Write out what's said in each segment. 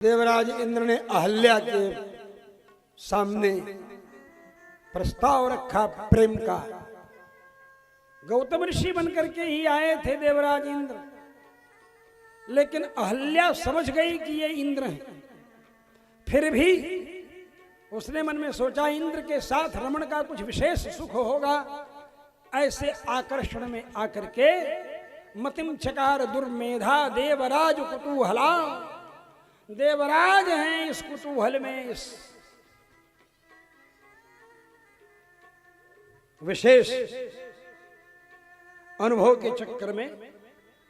देवराज इंद्र ने अहल्या के सामने प्रस्ताव रखा प्रेम का। गौतम ऋषि बनकर के ही आए थे देवराज इंद्र, लेकिन अहल्या समझ गई कि ये इंद्र हैं। फिर भी उसने मन में सोचा इंद्र के साथ रमण का कुछ विशेष सुख होगा। ऐसे आकर्षण में आकर के मतिम चकार दुर्मेधा देवराज कुतूहला, देवराज हैं इस कुतूहल में, इस विशेष अनुभव के चक्कर में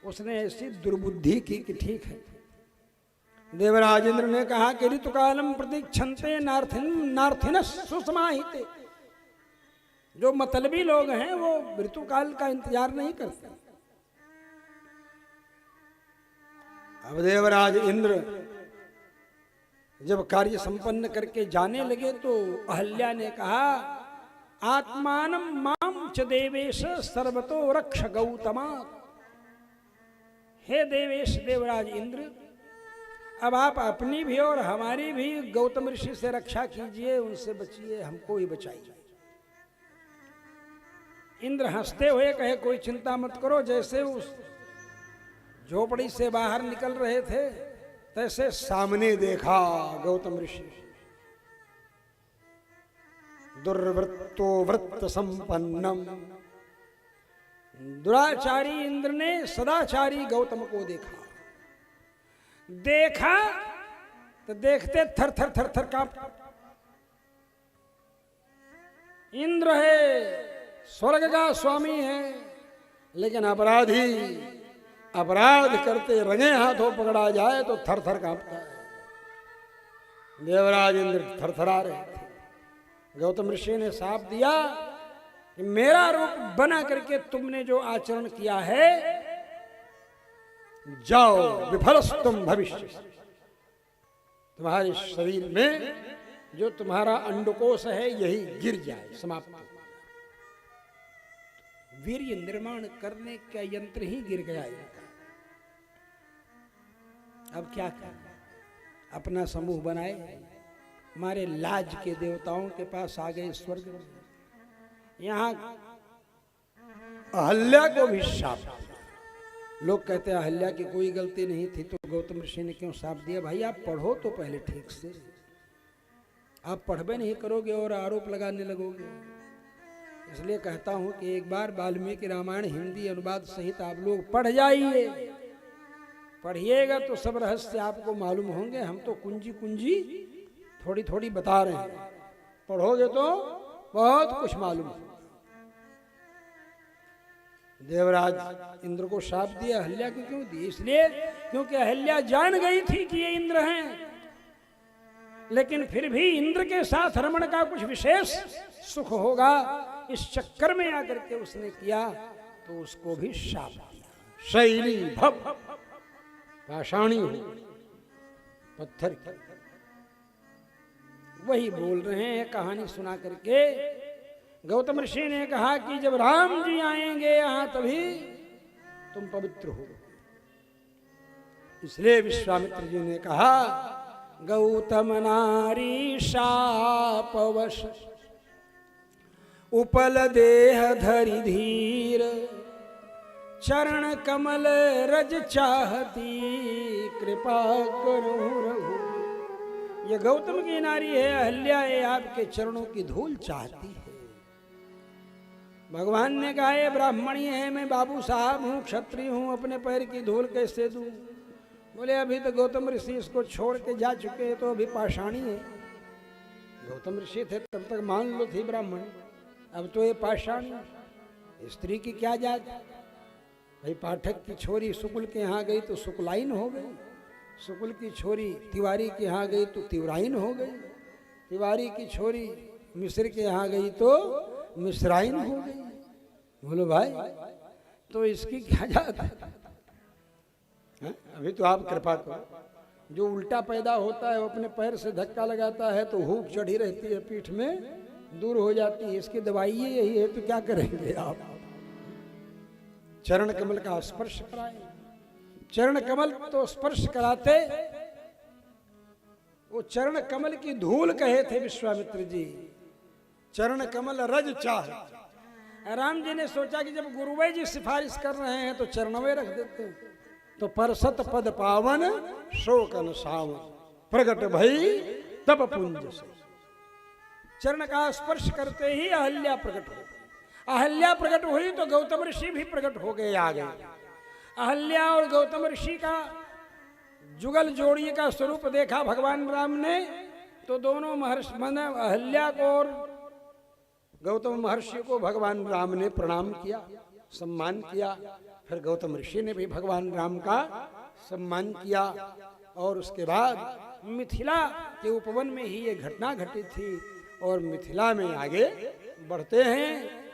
उसने ऐसी दुर्बुद्धि की कि ठीक है। देवराज इंद्र ने कहा कि ऋतुकालम प्रतीक्षन्ते नार्थिन सुसमाहिते, जो मतलबी लोग हैं वो ऋतुकाल का इंतजार नहीं करते। अब देवराज इंद्र जब कार्य संपन्न करके जाने लगे तो अहल्या ने कहा आत्मानं मां च देवेश सर्वतो रक्ष गौतमा। हे देवेश देवराज इंद्र, अब आप अपनी भी और हमारी भी गौतम ऋषि से रक्षा कीजिए, उनसे बचिए, हमको ही बचाइए। इंद्र हंसते हुए कहे कोई चिंता मत करो। जैसे उस झोपड़ी से बाहर निकल रहे थे तैसे सामने देखा गौतम ऋषि, दुर्वृत्तो वृत्त संपन्नम। दुराचारी इंद्र ने सदाचारी गौतम को देखा तो देखते थर थर थर थर कांप। इंद्र है, स्वर्ग का स्वामी है, लेकिन अपराधी अपराध करते रंगे हाथों पकड़ा जाए तो थर थर कांपता है। देवराज इंद्र थरथरा रहे थे। गौतम ऋषि ने साफ दिया कि मेरा रूप बना करके तुमने जो आचरण किया है, जाओ विफलस्तुम भविष्य। तुम्हारे शरीर में जो तुम्हारा अंडकोश है यही गिर जाए, समाप्त। वीर्य निर्माण करने का यंत्र ही गिर गया। अब क्या करना? अपना समूह बनाए, हमारे लाज के देवताओं के पास आ गए स्वर्ग में। यहां अहल्या को भी शाप। लोग कहते हैं अहल्या की कोई गलती नहीं थी, तो गौतम ऋषि ने क्यों शाप दिया? भाई आप पढ़ो तो पहले ठीक से। आप पढ़बे नहीं करोगे और आरोप लगाने लगोगे। इसलिए कहता हूं कि एक बार वाल्मीकि रामायण हिंदी अनुवाद सहित आप लोग पढ़ जाइए। पढ़िएगा तो सब रहस्य आपको मालूम होंगे। हम तो कुंजी कुंजी थोड़ी थोड़ी बता रहे हैं, पढ़ोगे तो बहुत कुछ मालूम होगा। देवराज इंद्र को शाप दिया, अहल्या को क्यों दिया? इसलिए क्योंकि अहल्या जान गई थी कि ये इंद्र हैं, लेकिन फिर भी इंद्र के साथ रमण का कुछ विशेष सुख होगा, इस चक्कर में आकर के उसने किया, तो उसको भी शाप दिया। शैली भव पाषाणी हो, पत्थर की। वही बोल रहे हैं कहानी सुना करके। गौतम ऋषि ने कहा कि जब राम जी आएंगे यहां तभी तुम पवित्र हो। इसलिए विश्वामित्र जी ने कहा गौतम नारी शापवश उपल देह धरि धीर, चरण कमल रज चाहती कृपा करो रघु। ये गौतम की नारी है अहल्या, ये आपके चरणों की धूल चाहती है। भगवान ने कहा ये ब्राह्मणी है, मैं बाबू साहब हूँ, क्षत्रिय हूँ, अपने पैर की धूल कैसे दूं? बोले अभी तो गौतम ऋषि इसको छोड़ के जा चुके हैं, तो अभी पाषाणी है। गौतम ऋषि थे तब तक मान लो थी ब्राह्मण, अब तो ये पाषाणी। स्त्री की क्या जात? भाई पाठक की छोरी शुक्ल के यहाँ गई तो शुक्लाइन हो गई, शुक्ल की छोरी तिवारी के यहाँ गई तो तिवराइन हो गई, तिवारी की छोरी मिस्र के यहाँ गई तो मिस्राइन हो गई। बोलो भाई तो इसकी क्या जात है? अभी तो आप कृपा करो। जो उल्टा पैदा होता है वो अपने पैर से धक्का लगाता है तो हुक चढ़ी रहती है पीठ में, दूर हो जाती है। इसकी दवाई यही है, तो क्या करेंगे आप? चरण कमल का स्पर्श कराए। चरण कमल तो स्पर्श कराते वो चरण कमल की धूल कहे थे विश्वामित्र जी, चरण कमल रज चाह। राम जी ने सोचा कि जब गुरुवे जी सिफारिश कर रहे हैं तो चरणवे रख देते हैं। तो परसत पद पावन शोकन सावन, प्रगट भई तप पुंज से। चरण का स्पर्श करते ही अहल्या प्रकट हो। अहल्या प्रकट हुई तो गौतम ऋषि भी प्रकट हो गए, आ गए। अहल्या और गौतम ऋषि का जुगल जोड़ी का स्वरूप देखा भगवान राम ने, तो दोनों महर्षि माने अहल्या को और गौतम महर्षि को भगवान राम ने प्रणाम किया, सम्मान किया। फिर गौतम ऋषि ने भी भगवान राम का सम्मान किया। और उसके बाद मिथिला के उपवन में ही ये घटना घटी थी। और मिथिला में आगे बढ़ते हैं।